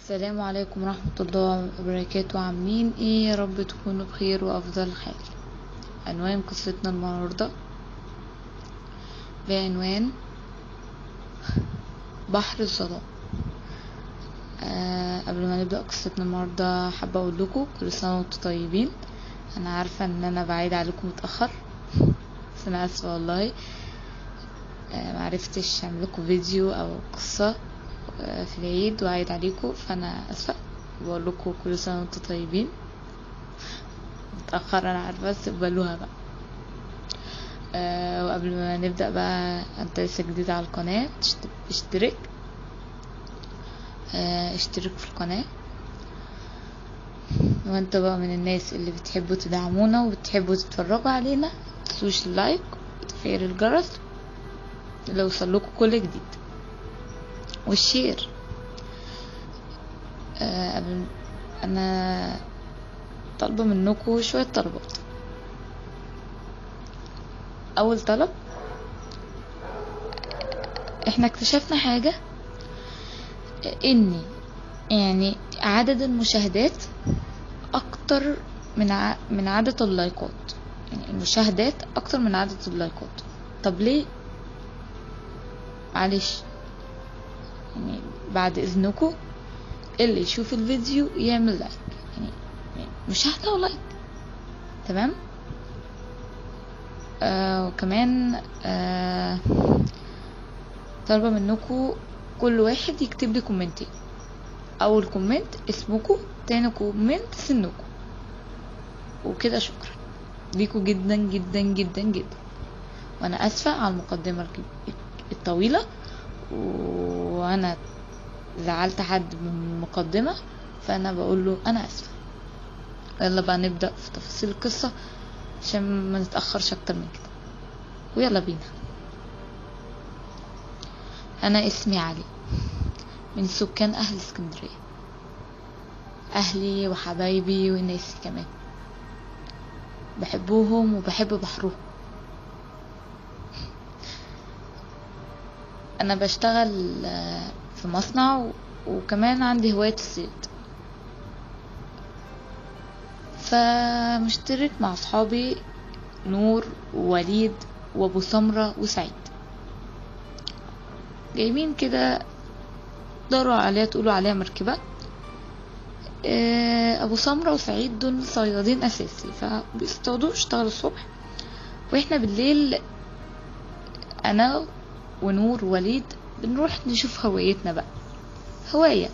السلام عليكم ورحمة الله وبركاته. عاملين ايه؟ يا رب تكونوا بخير وافضل حال. عنوان قصتنا النهاردة بعنوان بحر الظلام. قبل ما نبدأ قصتنا النهاردة حابة اقول لكم كل سنة وانتم طيبين. انا عارفة ان انا بعيد عليكم متأخر بس انا اسفة والله. معرفتش اعمل لكم فيديو او قصة في العيد وعيد عليكم، فانا اسفة. بقول لكم كل سنة وانتم طيبين. متأخر انا عارفة بس اقبلوها بقى. وقبل ما نبدأ بقى، انت لسه جديد على القناة اشترك في القناة. وانت بقى من الناس اللي بتحبوا تدعمونا وبتحبوا تتفرجوا علينا، متنسوش اللايك وتفعيل الجرس لو وصلكوا كل جديد والشير. انا طالبه منكم شويه طلبات. اول طلب، احنا اكتشفنا حاجه، ان يعني عدد المشاهدات اكتر من عدد اللايكات. يعني المشاهدات اكتر من عدد اللايكات. طب ليه؟ معلش، يعني بعد اذنكم اللي يشوف الفيديو يعمل لايك، يعني مشاهدة ولايك، تمام؟ وكمان طالبة منكم كل واحد يكتب لي كومنتين. اول كومنت اسمكم، تاني كومنت سنكم، وكده. شكرا ليكم جدا جدا جدا جدا. وانا اسفة على المقدمة الطويلة، وانا زعلت حد من المقدمة، فانا بقول له انا اسفة. يلا بقى نبدأ في تفاصيل القصة عشان ما نتأخرش اكتر من كده، ويلا بينا. انا اسمي علي، من سكان اهل اسكندرية، اهلي وحبايبي وناسي كمان. بحبوهم وبحب بحرهم. انا بشتغل في مصنع، وكمان عندي هواية الصيد، فمشترك مع اصحابي نور ووليد وابو سمرة وسعيد. جايبين كده داروا عليها، تقولوا عليها مركبة. ابو سمرة وسعيد دول صيادين اساسي، فبيصطادوا، يشتغلوا الصبح، واحنا بالليل انا ونور ووليد بنروح نشوف هوايتنا بقى. هواية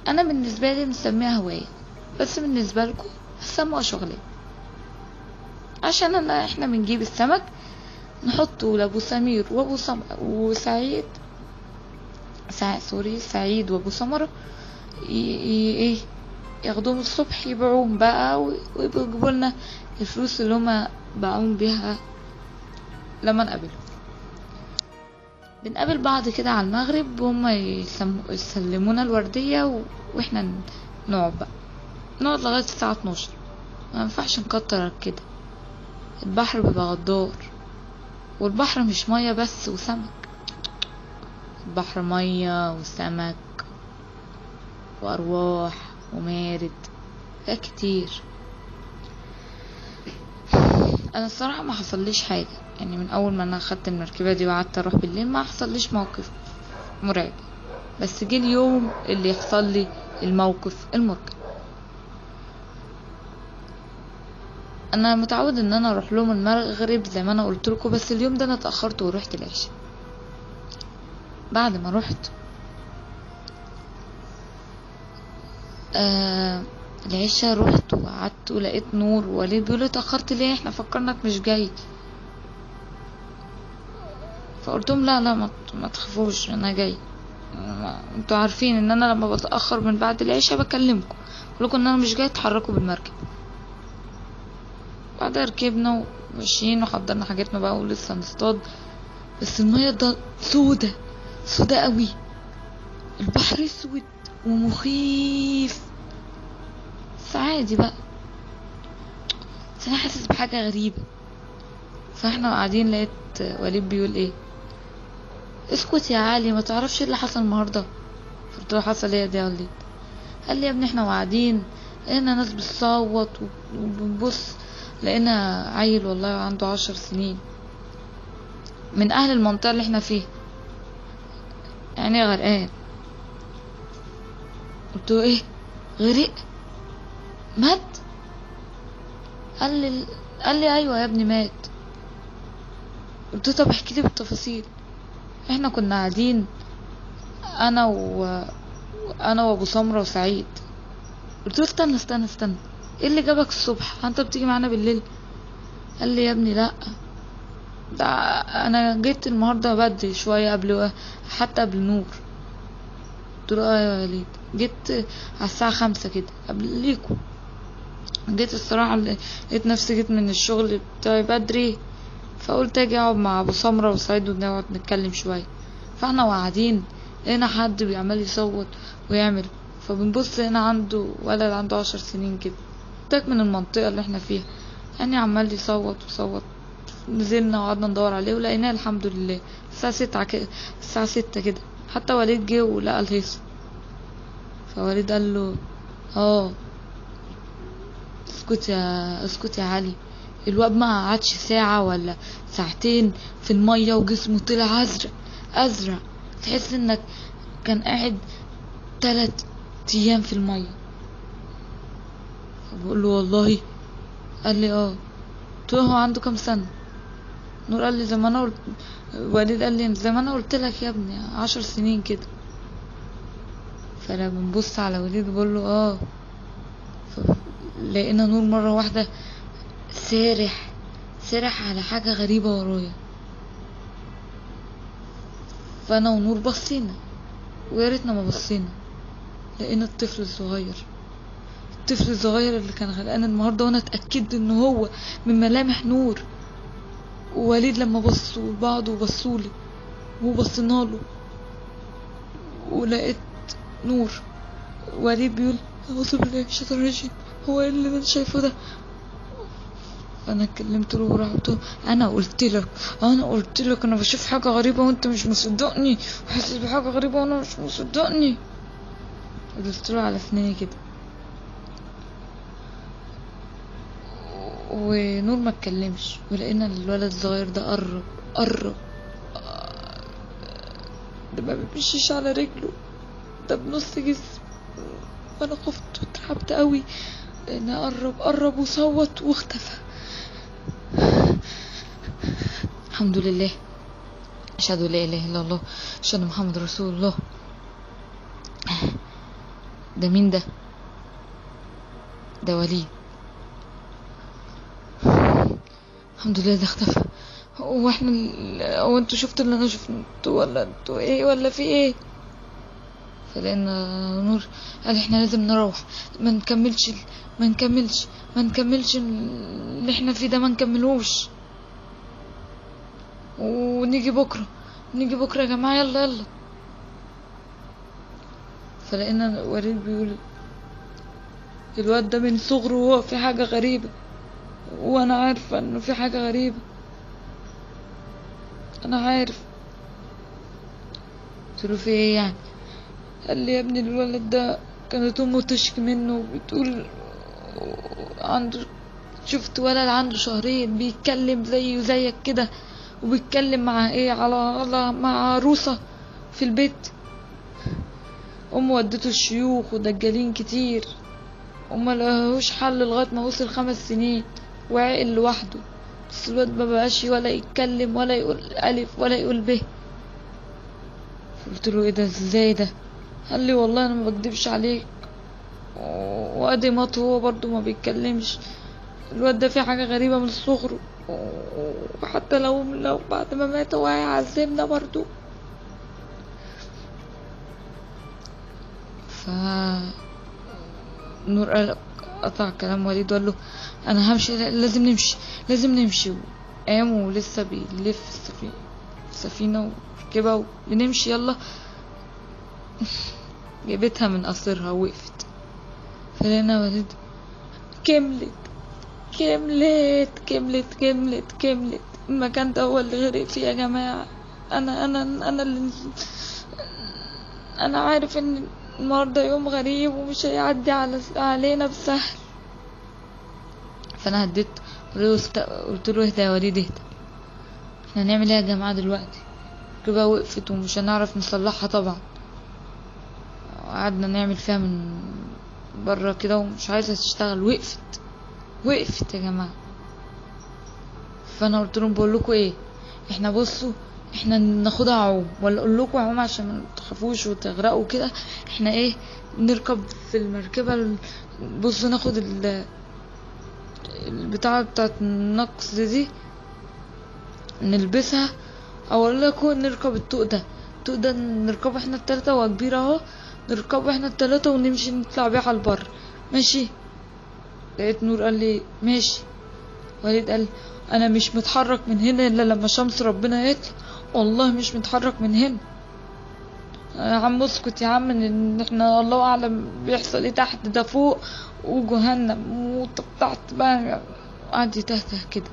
انا بالنسبة لي مسميها هواية، بس بالنسبة لكم هسموها شغلة. عشان احنا بنجيب السمك نحطه لابو سمير وابو وسعيد سعيد وابو سمرة ايه ياخدوهم الصبح يبيعوهم بقى، ويجيبوا لنا الفلوس اللي هما باعوهم بيها. لما بنقابل بعض كده على المغرب، وهم يسلمونا الوردية، واحنا نقعد بقى، نقعد لغاية الساعة 12. ما ينفعش نكتر كده، البحر بيبقى غدار. والبحر مش مية بس وسمك، البحر مية وسمك وارواح ومارد، ده كتير. انا الصراحة ما حصليش حاجة، يعني من اول ما انا اخدت المركبة دي وقعدت اروح بالليل ما حصليش موقف مرعب. بس جه اليوم اللي يحصل لي الموقف المرعب. انا متعود ان انا اروح لهم المغرب زي ما انا قلت لكم، بس اليوم ده انا اتاخرت ورحت العشاء. بعد ما رحت العشاء، رحت وقعدت ولقيت نور ووليد بيقولوا اتاخرت ليه، احنا فكرناك مش جاي. فقلت لهم لا ما تخافوش، انا جاي. انتوا عارفين ان انا لما بتاخر من بعد العشاء بكلمكم، اقول لكم ان انا مش جاي، اتحركوا بالمركب. بعدها ركبنا وماشيين وحضرنا حاجاتنا بقى ولسه نصطاد. بس المية ده سودة قوي، البحر اسود ومخيف. بس عادي بقى، بس انا حاسس بحاجة غريبة. فاحنا قاعدين لقيت وليد بيقول ايه، اسكت يا علي، ما تعرفش اللي حصل النهارده. قلت له حصل ايه ده يا وليد؟ قال لي يا ابني احنا قاعدين لقينا ناس بتصوت وبنبص لقينا عيل والله عنده 10 سنين من اهل المنطقة اللي احنا فيها يعني غرقان. قلت له ايه غرق مات؟ قال لي ايوه يا ابني مات. قلت له طب احكي لي بالتفاصيل. احنا كنا قاعدين انا وابو سمرة وسعيد. قلت له استنى ايه اللي جابك الصبح؟ انت بتيجي معانا بالليل؟ قال لي يا ابني لا ده انا جيت النهارده بدري شويه حتى قبل نور. قلت له ايوه يا وليد جيت على الساعه 5 كده قبل ليكو. جيت الصراحه لقيت نفسي جيت من الشغل بتاعي بدري فقلت اجي اقعد مع ابو سمرة وسعيد ونقعد نتكلم شويه. فاحنا قاعدين لقينا حد بيعمل يصوت ويعمل فبنبص هنا عنده ولد عنده 10 سنين كده تاك من المنطقه اللي احنا فيها يعني عمال يصوت. نزلنا وقعدنا ندور عليه ولقيناه الحمد لله الساعه 6 كده. حتى وليد جه ولقى الهيصه. فوليد قال له اسكت يا علي. الواد ما قعدش ساعه ولا ساعتين في الميه وجسمه طلع ازرق تحس انك كان قاعد 3 ايام في الميه. بقول له والله؟ قال لي قلت له هو عنده كام سنه؟ نور قال لي زي ما انا قلت. وليد قال لي زي ما انا قلت لك يا ابني 10 سنين كده. فانا بنبص على وليد بقول له لقينا نور مره واحده سارح على حاجه غريبه ورايا. فانا ونور بصينا ويا ريتنا ما بصينا. لقينا الطفل الصغير اللي كان غرقان النهارده وانا اتاكدت ان هو من ملامح نور ووليد لما بصوا لبعض وبصولي وبصيناله ولقيت نور. وليد بيقول اعوذ بالله من الشيطان الرجيم هو ايه اللي انا شايفه ده؟ فانا كلمت له ورحت له انا قلت لك انا بشوف حاجه غريبه وانت مش مصدقني وحاسس بحاجه غريبه وانا مش مصدقني. قلت له على سناني كده. ونور ما اتكلمش ولقينا الولد الصغير ده قرب ده ما بيمشيش على رجله ده بنص جسم. وانا خفت واترعبت قوي لان قرب وصوت واختفى. الحمد لله اشهد ان لا اله الا الله اشهد ان محمد رسول الله. ده مين ده؟ ده وليد. الحمد لله ده اختفى. هو انتوا شفتوا اللي انا شفته ولا انتوا ايه ولا في ايه؟ فلان نور قال احنا لازم نروح ما نكملش اللي احنا فيه ده ما نكملوش ونيجي بكره يا جماعه يلا. فلقينا وليد بيقول الواد ده من صغره وهو في حاجه غريبه وانا عارفه انه في حاجه غريبه انا عارف. قلت له في ايه يعني؟ قال لي يا ابني الولد ده كانت امه تشكي منه وبتقول شفت ولد عنده 2 شهر بيتكلم زيه زيك كده وبيتكلم مع مع عروسه في البيت. امه ودته الشيوخ ودجالين كتير وما لهوش حل لغايه ما وصل 5 سنين وعقل لوحده. بس الواد ما بقاش ولا يتكلم ولا يقول الف ولا يقول ب. قلت له ايه ده ازاي ده؟ قال لي والله انا ما بكدبش عليك وادي مات هو برضو ما بيتكلمش. الواد ده فيه حاجه غريبه من صغره وحتى لو بعد ما مات هو هيعذبنا برضو. نور قال قطع كلام وليد وقال له انا همشي لازم نمشي. قام ولسه بيلف السفينه وركبها وبنمشي يلا. جابتها من قصرها ووقفت. فلقينا وليد كملت المكان ده هو اللي غرق فيه يا جماعه. انا اللي انا عارف ان النهارده يوم غريب ومش هيعدي علينا بسهل. فانا هديت، قلت له اهدى يا وليد اهدى، احنا هنعمل ايه يا جماعه دلوقتي؟ الركبه وقفت ومش هنعرف نصلحها طبعا. قعدنا نعمل فيها من بره كده ومش عايزه تشتغل، وقفت يا جماعه. فانا قلت لهم بقول لكم ايه، احنا بصوا، احنا ناخدها عوم ولا اقول لكم عوم عشان ما تخافوش وتغرقوا كده؟ احنا ايه، نركب في المركبه، بصوا ناخد البتاعه بتاعت النقص دي نلبسها، او اقول لكم نركب الطوق ده نركبه احنا التلاتة، هو كبير اهو، نركبه احنا التلاتة ونمشي نطلع بيه على البر، ماشي؟ لقيت نور قال لي ماشي. وليد قال انا مش متحرك من هنا الا لما شمس ربنا يطلع، والله مش متحرك من هنا. يا عم اسكت يا عم، ان احنا الله اعلم بيحصل ايه تحت، ده فوق وجهنم وتحت بقى. قعد يتهته كده.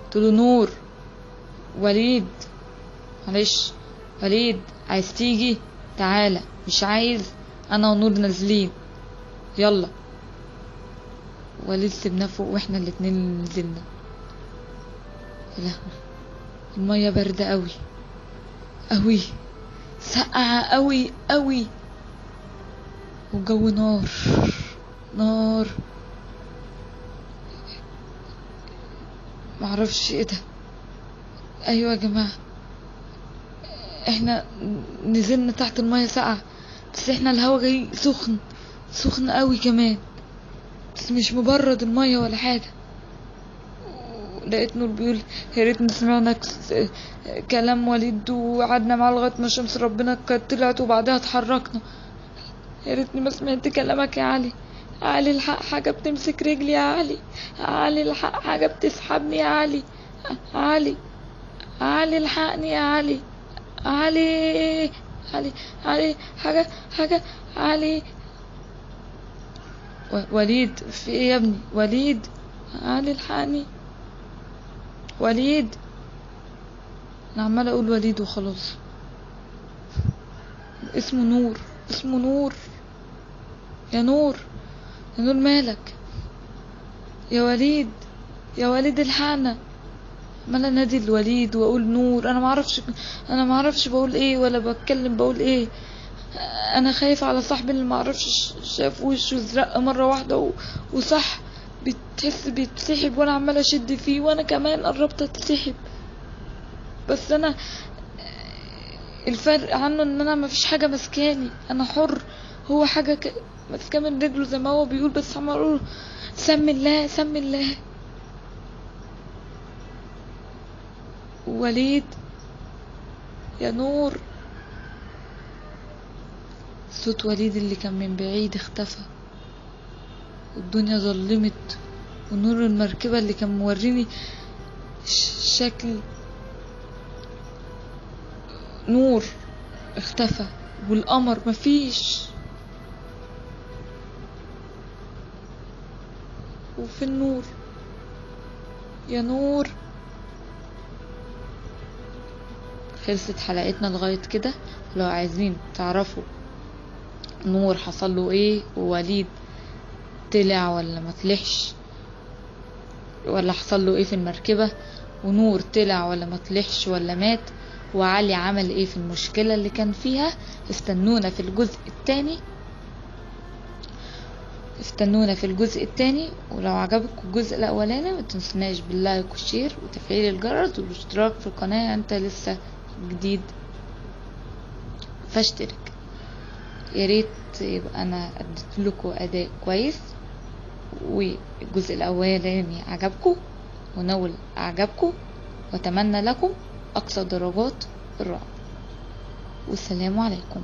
قلت له نور، وليد معلش، وليد عايز تيجي تعالى، مش عايز انا ونور نازلين، يلا. وليد سيبناه فوق واحنا الاتنين نزلنا. يا لهوي، المية باردة قوي قوي، ساقعة قوي قوي، والجو نار. معرفش ايه ده. ايوه يا جماعة، احنا نزلنا تحت المية ساقعة، بس احنا الهوا جاي سخن قوي كمان، بس مش مبرد المية ولا حاجة. لقيت نور بيقول يا ريتنا سمعنا كلام وليد وقعدنا معاه لغاية ما شمس ربنا كانت طلعت وبعدها اتحركنا. يا ريتني ما سمعت كلامك يا علي. علي الحق حاجة بتمسك رجلي يا علي، علي الحق حاجة بتسحبني يا علي، علي الحقني يا علي، علي حاجة علي. وليد في ايه يا ابني؟ وليد، علي الحقني، وليد. انا عمالة اقول وليد وخلاص. اسمه نور. يا نور مالك يا وليد الحقنا. عمالة انادي الوليد واقول نور، انا معرفش بقول ايه ولا بتكلم بقول ايه. انا خايفة على صاحبي اللي معرفش شاف وشه ازرق مرة واحدة وصح بتحس بيتسحب، وانا عمالة اشد فيه وانا كمان قربت اتسحب. بس انا الفرق عنه ان انا مفيش حاجة مسكاني، انا حر، هو حاجة مسكاه من رجله زي ما هو بيقول، بس عمال اقول سمي الله. وليد يا نور. صوت وليد اللي كان من بعيد اختفى، والدنيا ظلمت، ونور المركبة اللي كان موريني شكل نور اختفى، والقمر مفيش. وفي النور يا نور. خلصت حلقتنا لغاية كده. لو عايزين تعرفوا نور حصل له ايه، ووليد طلع ولا ما طلعش، ولا حصل له ايه في المركبة، ونور طلع ولا ما طلعش ولا مات، وعلي عمل ايه في المشكلة اللي كان فيها، استنونا في الجزء التاني. ولو عجبكم الجزء الاولاني ما تنسوناش باللايك والشير وتفعيل الجرس والاشتراك في القناة، انت لسه جديد فاشترك. يا ريت يبقى انا اديت لكم اداء كويس، والجزء الاولاني عجبكم ونول اعجبكم، واتمنى لكم اقصى درجات الرعب. والسلام عليكم.